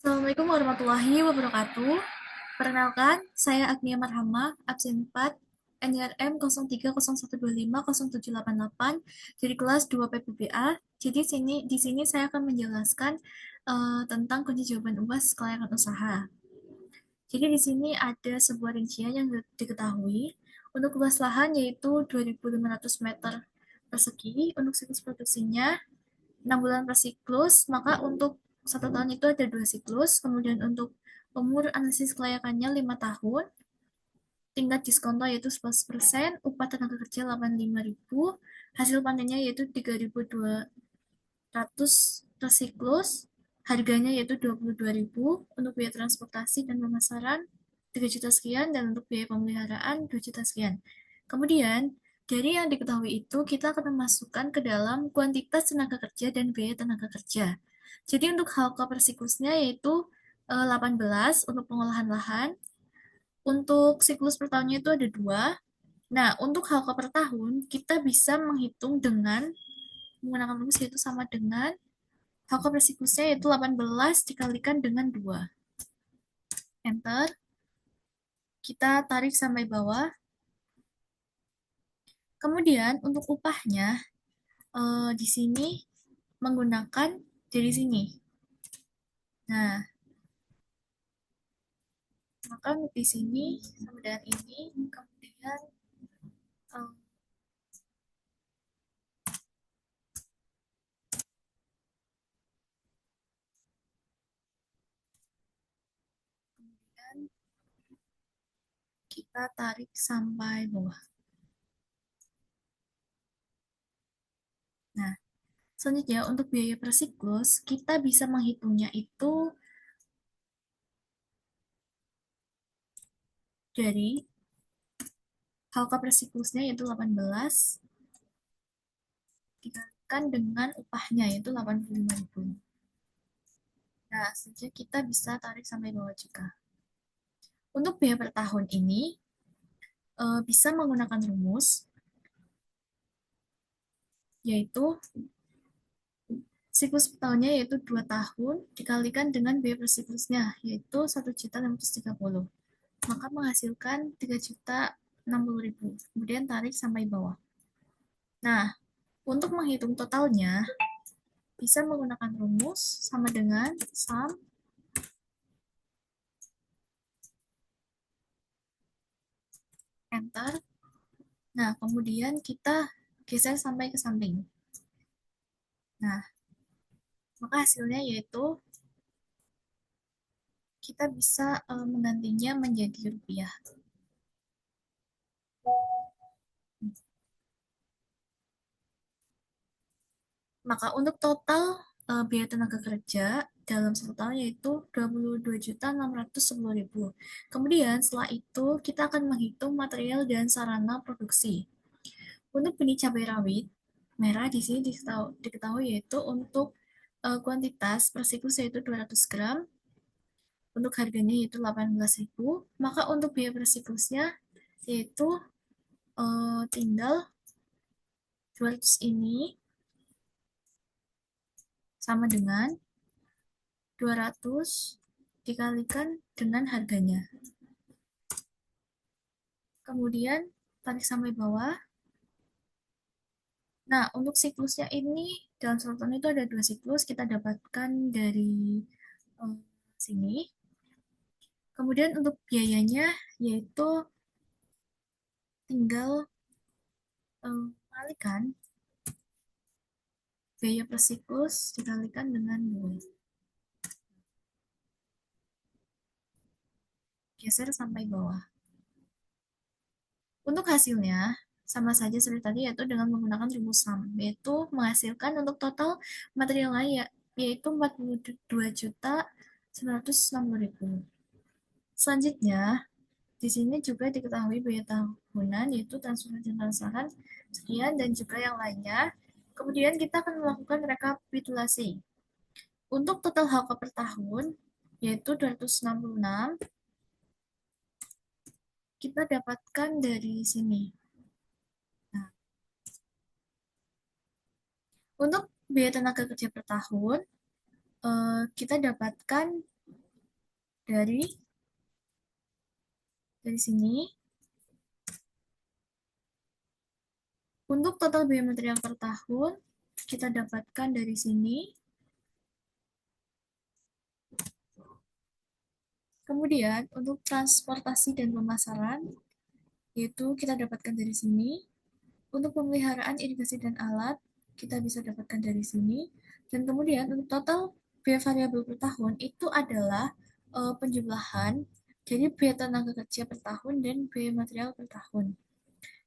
Assalamualaikum warahmatullahi wabarakatuh. Perkenalkan, saya Agnia Marhama, absen 4, NIRM 0301250788 dari kelas 2 PPBA. Jadi di sini saya akan menjelaskan tentang kunci jawaban UAS kelayakan usaha. Jadi di sini ada sebuah rincian yang diketahui untuk luas lahan yaitu 2.500 meter persegi, untuk siklus produksinya 6 bulan per siklus, maka untuk satu tahun itu ada dua siklus, kemudian untuk umur analisis kelayakannya 5 tahun, tingkat diskonto yaitu 11%, upah tenaga kerja 85.000, hasil panennya yaitu 3.200 per siklus, harganya yaitu 22.000, untuk biaya transportasi dan pemasaran 3 juta sekian, dan untuk biaya pemeliharaan 2 juta sekian. Kemudian, dari yang diketahui itu, kita akan memasukkan ke dalam kuantitas tenaga kerja dan biaya tenaga kerja. Jadi untuk halka per siklusnya yaitu 18 untuk pengolahan lahan. Untuk siklus per tahunnya itu ada dua. Nah, untuk halka per tahun, kita bisa menghitung dengan menggunakan rumus yaitu sama dengan halka per siklusnya yaitu 18 dikalikan dengan 2. Enter. Kita tarik sampai bawah. Kemudian untuk upahnya, di sini menggunakan dari sini. Nah, maka di sini sama dengan ini, kemudian eh, kemudian kita tarik sampai bawah. Nah, selanjutnya untuk biaya per siklus, kita bisa menghitungnya itu dari halka per siklusnya yaitu 18 dikalikan dengan upahnya yaitu 85.000. Nah, selanjutnya kita bisa tarik sampai bawah juga. Untuk biaya per tahun ini bisa menggunakan rumus yaitu siklus per tahunnya yaitu 2 tahun dikalikan dengan biaya per siklusnya yaitu 1.630. Maka menghasilkan 3.060.000. Kemudian tarik sampai bawah. Nah, untuk menghitung totalnya bisa menggunakan rumus sama dengan sum enter. Nah, kemudian kita geser sampai ke samping. Nah, maka hasilnya yaitu kita bisa menggantinya menjadi rupiah. Maka untuk total biaya tenaga kerja dalam satu tahun yaitu 22.610.000. Kemudian setelah itu kita akan menghitung material dan sarana produksi. Untuk benih cabai rawit merah di sini diketahui yaitu untuk kuantitas per siklus yaitu 200 gram, untuk harganya yaitu 18.000, maka untuk biaya per siklusnya yaitu tinggal 200 ini sama dengan 200 dikalikan dengan harganya. Kemudian tarik sampai bawah. Nah, untuk siklusnya ini dalam satu tahun itu ada dua siklus, kita dapatkan dari sini. Kemudian untuk biayanya yaitu tinggal kalikan biaya per siklus dikalikan dengan 2. Geser sampai bawah. Untuk hasilnya sama saja seperti tadi yaitu dengan menggunakan rumus sum, yaitu menghasilkan untuk total material layak yaitu 42.960.000. Selanjutnya, di sini juga diketahui biaya tahunan yaitu transportasi dan pemasaran sekian dan juga yang lainnya. Kemudian kita akan melakukan rekapitulasi. Untuk total halka per tahun yaitu 266 kita dapatkan dari sini. Nah, untuk biaya tenaga kerja per tahun kita dapatkan dari sini. Untuk total biaya material per tahun, kita dapatkan dari sini. Kemudian, untuk transportasi dan pemasaran, yaitu kita dapatkan dari sini. Untuk pemeliharaan irigasi dan alat, kita bisa dapatkan dari sini. Dan kemudian, untuk total biaya variabel per tahun, itu adalah penjumlahan, jadi biaya tenaga kerja per tahun dan biaya material per tahun.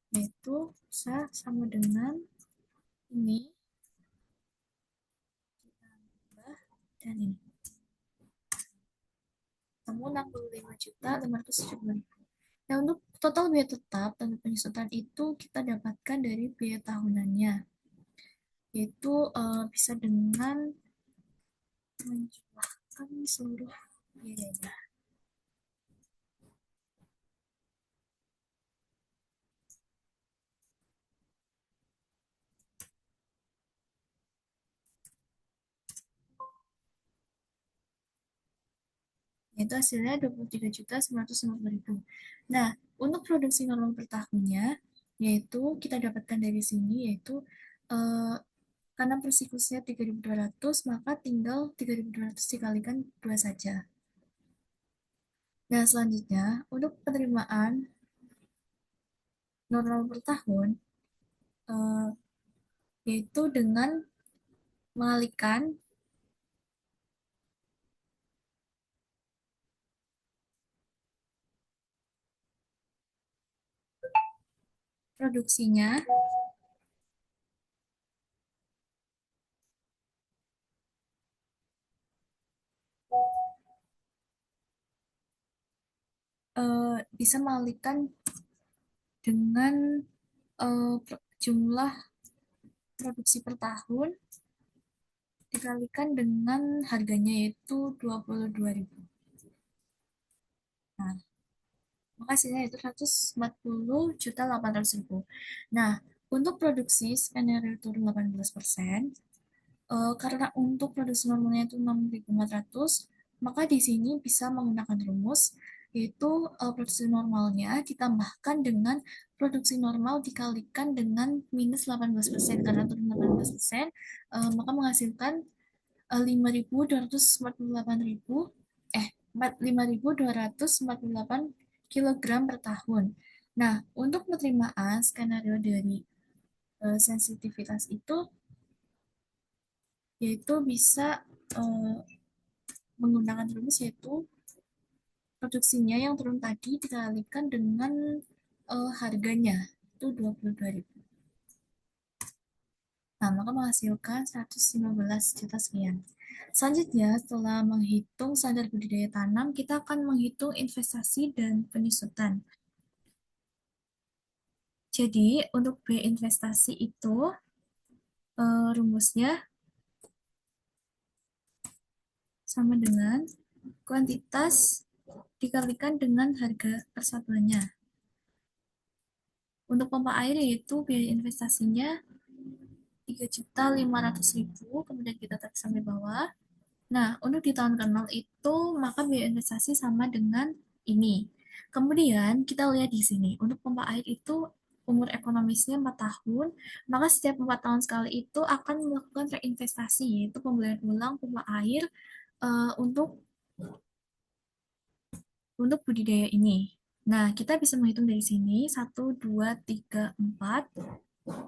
Yaitu sama dengan ini, dan ini. Ketemu 65.570.000. Nah, untuk total biaya tetap dan penyusutan itu kita dapatkan dari biaya tahunannya, yaitu bisa dengan menjumlahkan seluruh biayanya. Yaitu hasilnya 23.950.000. Nah, untuk produksi normal per tahunnya, yaitu kita dapatkan dari sini, yaitu eh, karena per siklusnya 3.200, maka tinggal 3.200 dikalikan 2 saja. Nah, selanjutnya, untuk penerimaan normal per tahun, eh, yaitu dengan mengalihkan produksinya bisa mengalihkan dengan jumlah produksi per tahun dikalikan dengan harganya yaitu 22.000. Nah, maka hasilnya yaitu 140.800.000. Nah, untuk produksi skenario turun 18%, karena untuk produksi normalnya itu 6.400, maka di sini bisa menggunakan rumus, yaitu produksi normalnya ditambahkan dengan produksi normal dikalikan dengan minus 18%, karena turun 18%, maka menghasilkan 5.248 kilogram per tahun. Nah, untuk penerimaan skenario dari sensitivitas itu, yaitu bisa uh, menggunakan rumus, yaitu produksinya yang turun tadi dikalikan dengan harganya, itu 22.000. Nah, maka menghasilkan 115 juta sekian. Selanjutnya, setelah menghitung standar budidaya tanam, kita akan menghitung investasi dan penyusutan. Jadi, untuk biaya investasi itu, rumusnya sama dengan kuantitas dikalikan dengan harga persatuannya. Untuk pompa air, yaitu biaya investasinya 3.500.000, kemudian kita tarik sampai bawah. Nah, untuk di tahun ke-0 itu, maka biaya investasi sama dengan ini. Kemudian, kita lihat di sini, untuk pompa air itu umur ekonomisnya 4 tahun, maka setiap 4 tahun sekali itu akan melakukan reinvestasi, yaitu pembelian ulang pompa air untuk budidaya ini. Nah, kita bisa menghitung dari sini, 1, 2, 3, 4,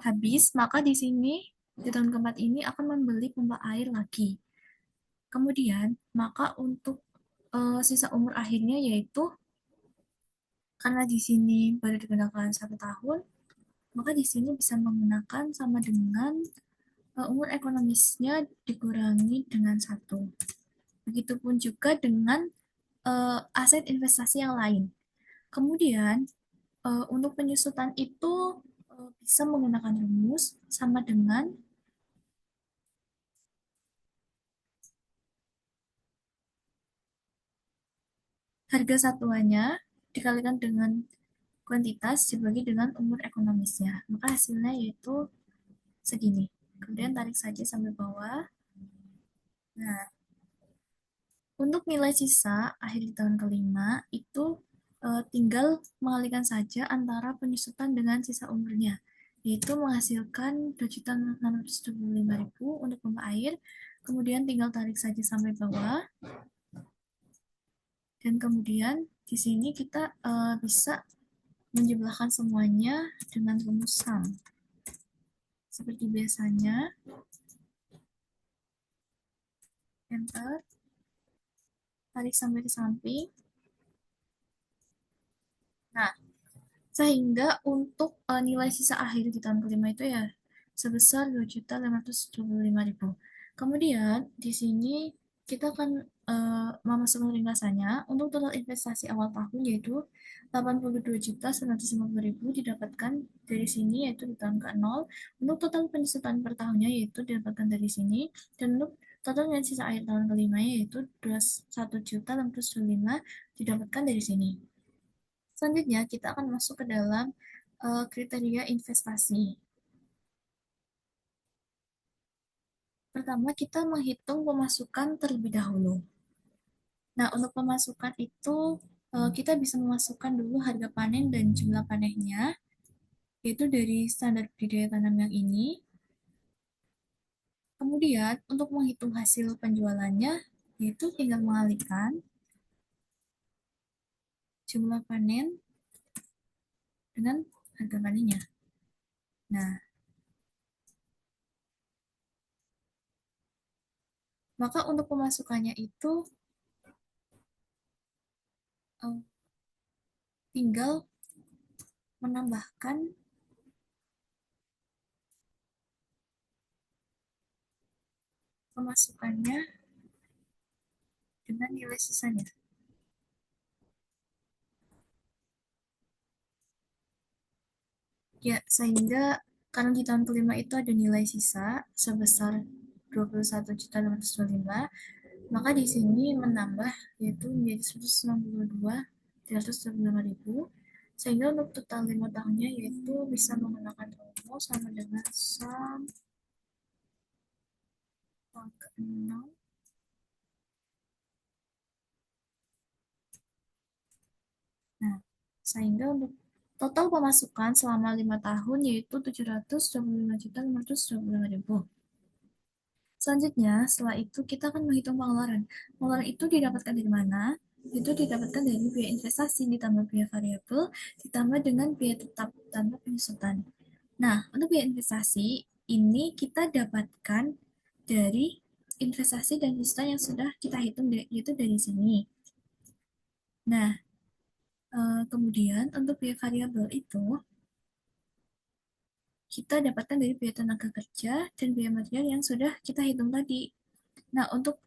habis, maka di sini, di tahun keempat ini akan membeli pompa air lagi. Kemudian, maka untuk sisa umur akhirnya yaitu karena di sini baru digunakan 1 tahun, maka di sini bisa menggunakan sama dengan umur ekonomisnya dikurangi dengan 1. Begitupun juga dengan aset investasi yang lain. Kemudian, untuk penyusutan itu bisa menggunakan rumus sama dengan harga satuannya dikalikan dengan kuantitas dibagi dengan umur ekonomisnya. Maka hasilnya yaitu segini. Kemudian tarik saja sampai bawah. Nah, Untuk nilai sisa akhir di tahun kelima itu tinggal mengalihkan saja antara penyusutan dengan sisa umurnya, yaitu menghasilkan 2.675.000 untuk pompa air, kemudian tinggal tarik saja sampai bawah, dan kemudian di sini kita bisa menjumlahkan semuanya dengan rumus sum. Seperti biasanya, enter, tarik sampai ke samping. Nah, sehingga untuk nilai sisa akhir di tahun kelima itu ya sebesar 2.575.000. Kemudian di sini kita akan memasukkan ringkasannya untuk total investasi awal tahun yaitu 82.950.000 didapatkan dari sini yaitu di tahun ke-0. Untuk total penyusutan per tahunnya yaitu didapatkan dari sini, dan untuk total nilai sisa akhir tahun kelima yaitu 21.625 didapatkan dari sini. Selanjutnya, kita akan masuk ke dalam kriteria investasi. Pertama, kita menghitung pemasukan terlebih dahulu. Nah, untuk pemasukan itu, kita bisa memasukkan dulu harga panen dan jumlah panennya, yaitu dari standar budidaya tanam yang ini. Kemudian, untuk menghitung hasil penjualannya, yaitu tinggal mengalihkan jumlah panen dengan harga panennya. Nah, maka untuk pemasukannya itu tinggal menambahkan pemasukannya dengan nilai sisanya. Ya, sehingga karena di tahun kelima itu ada nilai sisa sebesar 21.625, maka di sini menambah yaitu menjadi 162.325.000, sehingga untuk total 5 tahunnya yaitu bisa menggunakan rumus sama dengan sum tahun ke-6 Nah, sehingga untuk total pemasukan selama 5 tahun yaitu 725.525.000. Selanjutnya, setelah itu kita akan menghitung pengeluaran. Pengeluaran itu didapatkan dari mana? Itu didapatkan dari biaya investasi ditambah biaya variabel ditambah dengan biaya tetap tanpa penyusutan. Nah, untuk biaya investasi ini kita dapatkan dari investasi dan penyusutan yang sudah kita hitung yaitu dari sini. Nah, kemudian untuk biaya variabel itu kita dapatkan dari biaya tenaga kerja dan biaya material yang sudah kita hitung tadi. Nah, untuk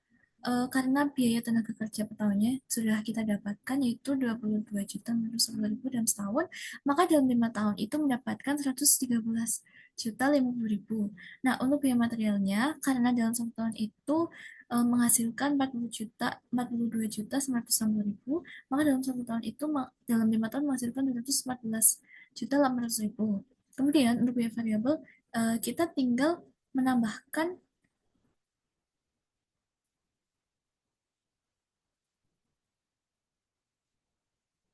karena biaya tenaga kerja per tahunnya sudah kita dapatkan yaitu 22.410.000 dalam setahun, maka dalam 5 tahun itu mendapatkan 113.050.000. Nah, untuk biaya materialnya karena dalam 1 tahun itu menghasilkan 42.960.000, maka dalam 1 tahun itu dalam 5 tahun menghasilkan 214.800.000. Kemudian untuk biaya variabel kita tinggal menambahkan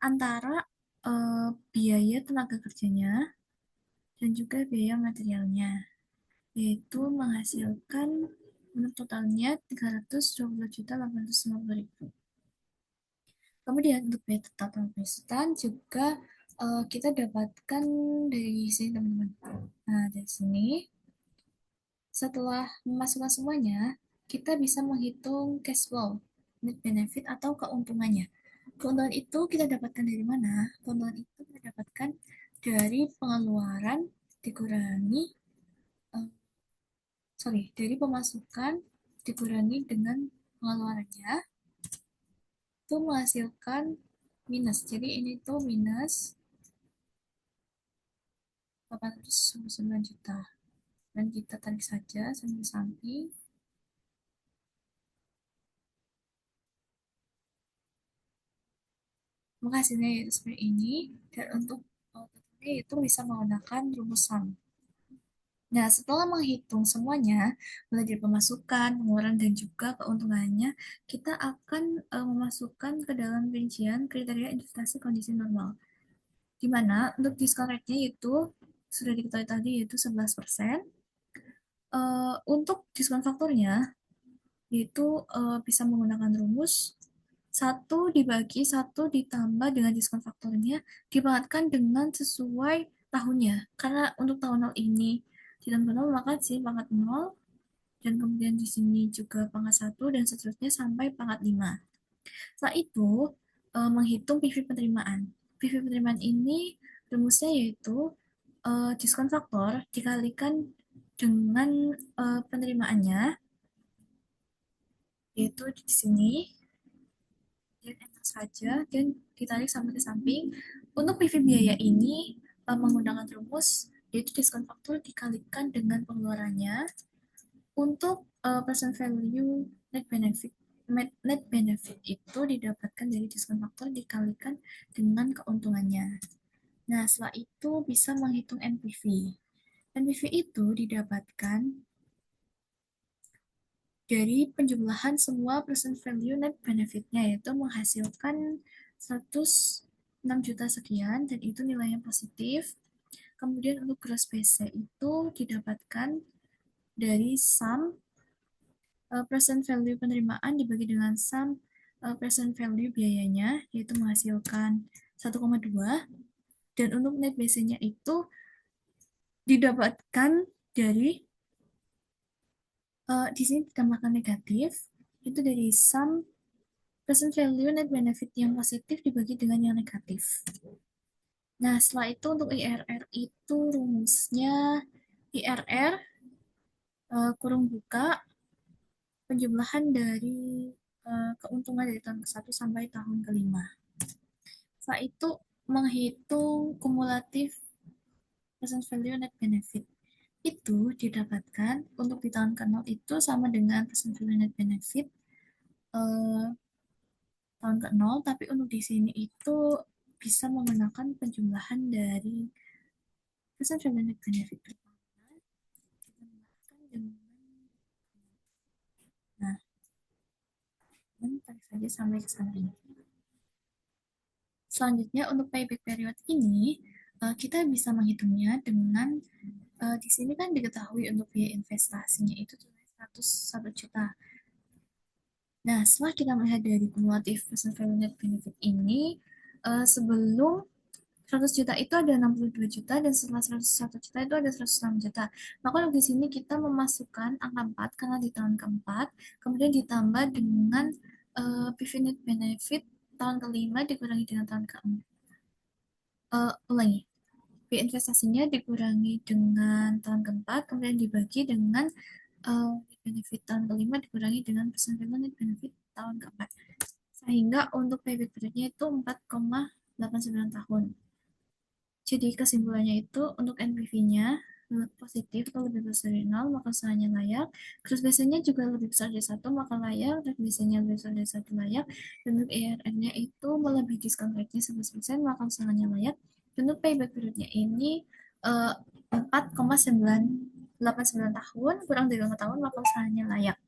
antara biaya tenaga kerjanya dan juga biaya materialnya, yaitu menghasilkan untuk totalnya 320.850.000. Kemudian untuk biaya tetap dan penyusutan juga kita dapatkan dari sini teman-teman. Nah, dari sini setelah memasukkan semuanya, kita bisa menghitung cash flow, net benefit atau keuntungannya. Keuntungan itu kita dapatkan dari mana? Keuntungan itu kita dapatkan dari pengeluaran dikurangi, uh, dari pemasukan dikurangi dengan pengeluarannya, itu menghasilkan minus. Jadi ini tuh minus 899 juta. Dan kita tarik saja sampai samping. Maka hasilnya yaitu seperti ini. Dan untuk totalnya itu bisa menggunakan rumus sum. Nah, setelah menghitung semuanya, mulai dari pemasukan, pengeluaran, dan juga keuntungannya, kita akan memasukkan ke dalam rincian kriteria investasi kondisi normal. Di mana untuk diskon rate-nya itu sudah diketahui tadi yaitu 11%. Untuk diskon faktornya, yaitu bisa menggunakan rumus satu dibagi satu ditambah dengan diskon faktornya dipangkatkan dengan sesuai tahunnya. Karena untuk tahun 0 ini di tahun ke 0 maka di sini pangkat 0 dan kemudian di sini juga pangkat 1 dan seterusnya sampai pangkat 5. Setelah itu menghitung PV penerimaan. PV penerimaan ini rumusnya yaitu diskon faktor dikalikan dengan penerimaannya, yaitu di sini dan enter saja dan ditarik sampai ke samping. Untuk PV biaya ini menggunakan rumus yaitu diskon faktor dikalikan dengan pengeluarannya. Untuk present value net benefit itu didapatkan dari diskon faktor dikalikan dengan keuntungannya. Nah, setelah itu bisa menghitung NPV. NPV itu didapatkan dari penjumlahan semua present value net benefit-nya, yaitu menghasilkan 106 juta sekian, dan itu nilainya positif. Kemudian untuk gross BC itu didapatkan dari sum present value penerimaan dibagi dengan sum present value biayanya, yaitu menghasilkan 1,2. Dan untuk net BC-nya itu didapatkan dari di sini ditambahkan negatif, itu dari sum present value net benefit yang positif dibagi dengan yang negatif. Nah, setelah itu untuk IRR itu rumusnya IRR kurung buka penjumlahan dari keuntungan dari tahun ke-1 sampai tahun ke-5. Setelah itu menghitung kumulatif present value net benefit. Itu didapatkan untuk di tahun ke-0 itu sama dengan present value net benefit tahun ke-0, tapi untuk di sini itu bisa menggunakan penjumlahan dari present value net benefit pertama ditambahkan dengan nah, dan tarik saja sampai ke samping. Selanjutnya untuk payback period ini kita bisa menghitungnya dengan di sini kan diketahui untuk biaya investasinya itu 101 juta. Nah, setelah kita melihat dari kumulatif present value net benefit ini, sebelum 100 juta itu ada 62 juta dan setelah 101 juta itu ada 106 juta. Maka di sini kita memasukkan angka 4 karena di tahun keempat, kemudian ditambah dengan PV net benefit tahun kelima dikurangi dengan tahun keempat. Ulangi, biaya investasinya dikurangi dengan tahun keempat, kemudian dibagi dengan benefit tahun kelima dikurangi dengan persen net benefit tahun keempat. Sehingga untuk payback periodnya itu 4,89 tahun. Jadi kesimpulannya itu untuk NPV-nya positif kalau lebih besar dari 0 maka usahanya layak. Terus biasanya juga lebih besar dari 1 maka layak. Dan biasanya lebih besar dari 1 layak. Dan untuk ERN-nya itu melebihi diskon rate-nya 11% maka usahanya layak. Dan untuk payback period-nya ini 4,989 tahun kurang dari 5 tahun maka usahanya layak.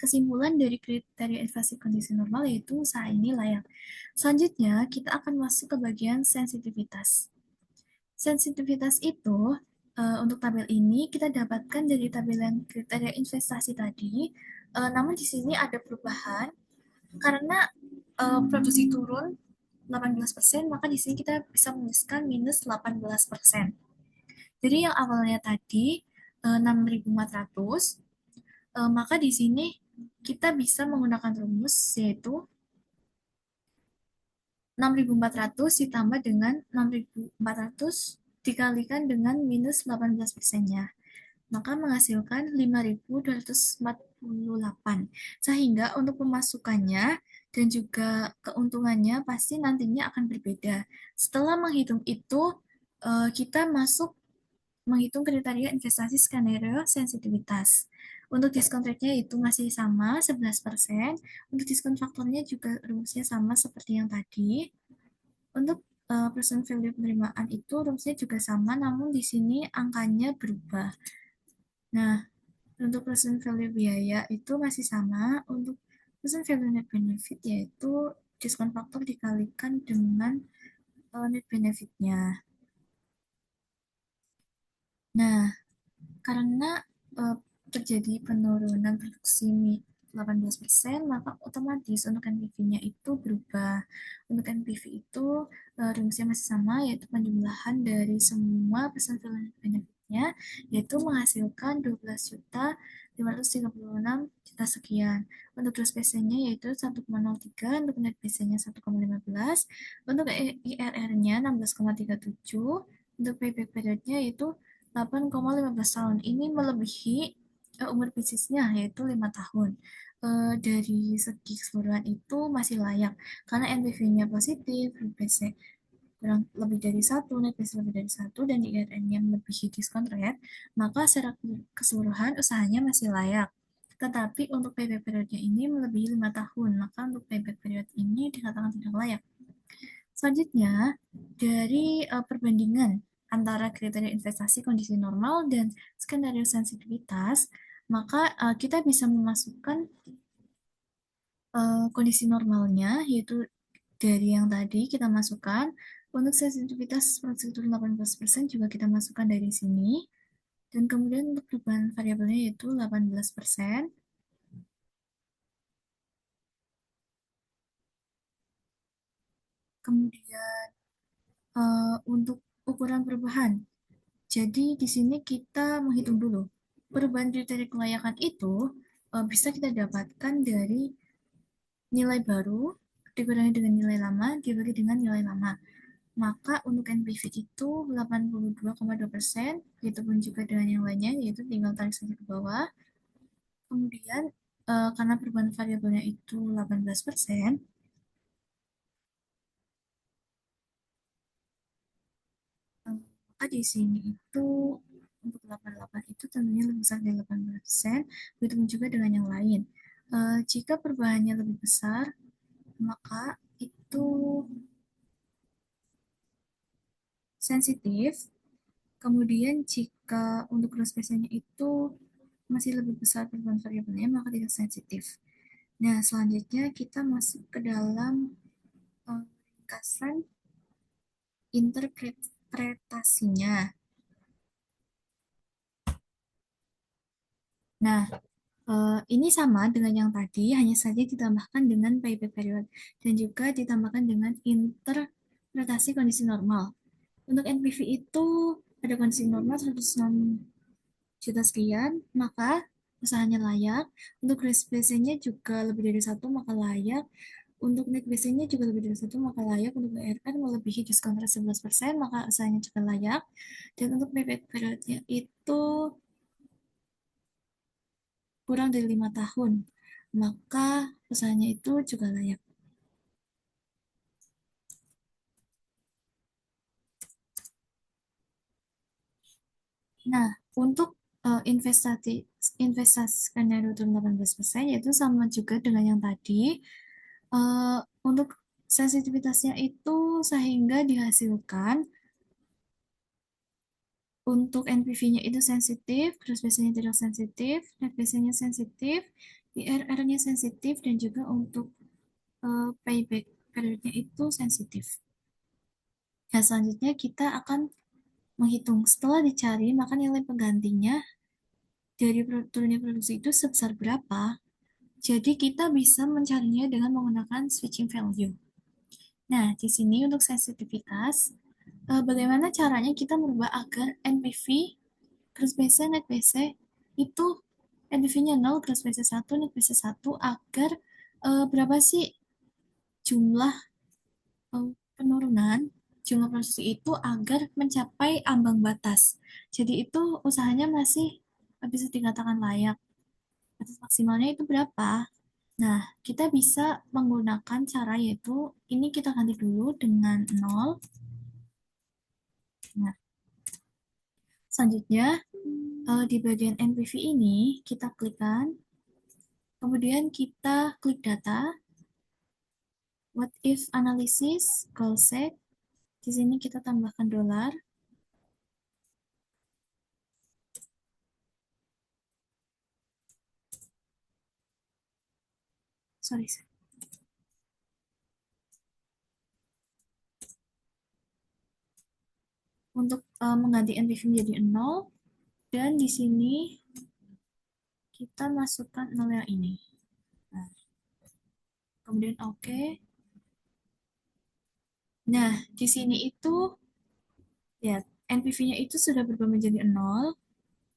Kesimpulan dari kriteria investasi kondisi normal yaitu usaha ini layak. Selanjutnya, kita akan masuk ke bagian sensitivitas. Sensitivitas itu untuk tabel ini kita dapatkan dari tabel yang kriteria investasi tadi. Namun di sini ada perubahan karena produksi turun 18%, maka di sini kita bisa menuliskan minus 18%. Jadi yang awalnya tadi 6.400, maka di sini kita bisa menggunakan rumus yaitu 6.400 ditambah dengan 6.400 dikalikan dengan minus 18%-nya. Maka menghasilkan 5.248. Sehingga untuk pemasukannya dan juga keuntungannya pasti nantinya akan berbeda. Setelah menghitung itu, kita masuk menghitung kriteria investasi skenario sensitivitas. Untuk diskon rate-nya itu masih sama, 11%. Untuk diskon faktornya juga rumusnya sama seperti yang tadi. Untuk present value penerimaan itu rumusnya juga sama, namun di sini angkanya berubah. Nah, untuk present value biaya itu masih sama. Untuk present value net benefit yaitu diskon faktor dikalikan dengan net benefitnya. Nah, karena uh, terjadi penurunan produksi 18%, maka otomatis untuk NPV-nya itu berubah. Untuk NPV itu rumusnya masih sama, yaitu penjumlahan dari semua pesan benefitnya, yaitu menghasilkan 12 juta 536 juta sekian. Untuk gross PC-nya yaitu 1,03, untuk net PC-nya 1,15, untuk IRR-nya 16,37, untuk payback period-nya yaitu 8,15 tahun. Ini melebihi umur bisnisnya yaitu 5 tahun. Dari segi keseluruhan itu masih layak karena NPV-nya positif, BPC kurang lebih dari satu, net BPC lebih dari satu, dan IRN-nya melebihi diskon rate, maka secara keseluruhan usahanya masih layak. Tetapi untuk payback periodnya ini melebihi 5 tahun, maka untuk payback period ini dikatakan tidak layak. Selanjutnya, dari perbandingan antara kriteria investasi kondisi normal dan skenario sensitivitas, maka kita bisa memasukkan kondisi normalnya, yaitu dari yang tadi kita masukkan. Untuk sensitivitas prosedur 18% juga kita masukkan dari sini. Dan kemudian untuk perubahan variabelnya yaitu 18%. Kemudian untuk ukuran perubahan. Jadi di sini kita menghitung dulu. Perubahan kriteria kelayakan itu bisa kita dapatkan dari nilai baru dikurangi dengan nilai lama dibagi dengan nilai lama. Maka untuk NPV itu 82,2%, begitupun juga dengan yang lainnya, yaitu tinggal tarik saja ke bawah. Kemudian karena perubahan variabelnya itu 18%, maka di sini itu untuk 88 itu tentunya lebih besar dari 18%, begitu juga dengan yang lain. Jika perubahannya lebih besar, maka itu sensitif. Kemudian jika untuk gross nya itu masih lebih besar perubahan variabelnya, maka tidak sensitif. Nah, selanjutnya kita masuk ke dalam ringkasan interpretasinya. Nah, ini sama dengan yang tadi, hanya saja ditambahkan dengan payback period dan juga ditambahkan dengan interpretasi kondisi normal. Untuk NPV itu pada kondisi normal 106 juta sekian, maka usahanya layak. Untuk gross BC-nya juga lebih dari satu, maka layak. Untuk net BC-nya juga lebih dari satu, maka layak. Untuk BRR melebihi diskon rate 11%, maka usahanya juga layak. Dan untuk payback periodnya itu kurang dari 5 tahun, maka usahanya itu juga layak. Nah, untuk investasi investasi skenario turun 18%, yaitu sama juga dengan yang tadi. Untuk sensitivitasnya itu sehingga dihasilkan untuk NPV-nya itu sensitif, gross BC-nya tidak sensitif, net BC-nya sensitif, IRR-nya sensitif, dan juga untuk payback period-nya itu sensitif. Nah, selanjutnya kita akan menghitung. Setelah dicari, maka nilai penggantinya dari turunnya produksi itu sebesar berapa. Jadi kita bisa mencarinya dengan menggunakan switching value. Nah, di sini untuk sensitivitas, bagaimana caranya kita merubah agar NPV, gross BC, net BC itu NPV-nya 0, gross BC 1, net BC 1, agar berapa sih jumlah penurunan jumlah produksi itu agar mencapai ambang batas. Jadi itu usahanya masih bisa dikatakan layak. Batas maksimalnya itu berapa? Nah, kita bisa menggunakan cara yaitu ini kita ganti dulu dengan 0. Nah, selanjutnya di bagian NPV ini kita klikkan, kemudian kita klik data, what if analysis, goal set, Di sini kita tambahkan dolar. Sorry. Untuk mengganti NPV menjadi 0, dan di sini kita masukkan 0 yang ini. Nah, kemudian oke. Nah, di sini itu ya NPV-nya itu sudah berubah menjadi 0,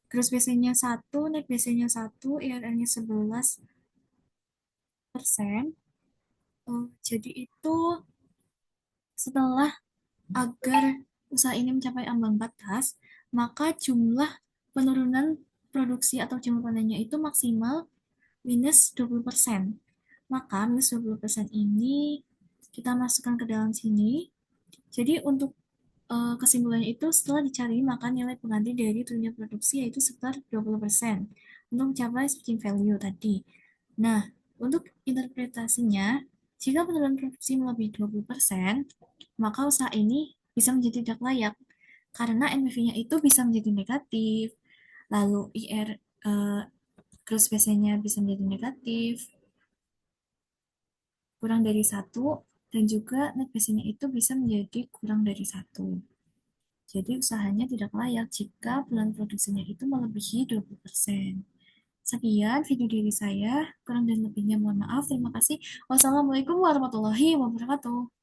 gross BC-nya 1, net BC-nya 1, IRR-nya 11%. Jadi itu setelah agar usaha ini mencapai ambang batas, maka jumlah penurunan produksi atau jumlah panennya itu maksimal minus 20%. Maka minus 20% ini kita masukkan ke dalam sini. Jadi untuk kesimpulannya itu setelah dicari maka nilai pengganti dari turunnya produksi yaitu sekitar 20% untuk mencapai switching value tadi. Nah, untuk interpretasinya, jika penurunan produksi melebihi 20%, maka usaha ini bisa menjadi tidak layak karena NPV-nya itu bisa menjadi negatif, lalu IR gross BC-nya bisa menjadi negatif, kurang dari satu, dan juga net BC-nya itu bisa menjadi kurang dari satu. Jadi usahanya tidak layak jika bulan produksinya itu melebihi 20%. Sekian video dari saya, kurang dan lebihnya mohon maaf. Terima kasih. Wassalamualaikum warahmatullahi wabarakatuh.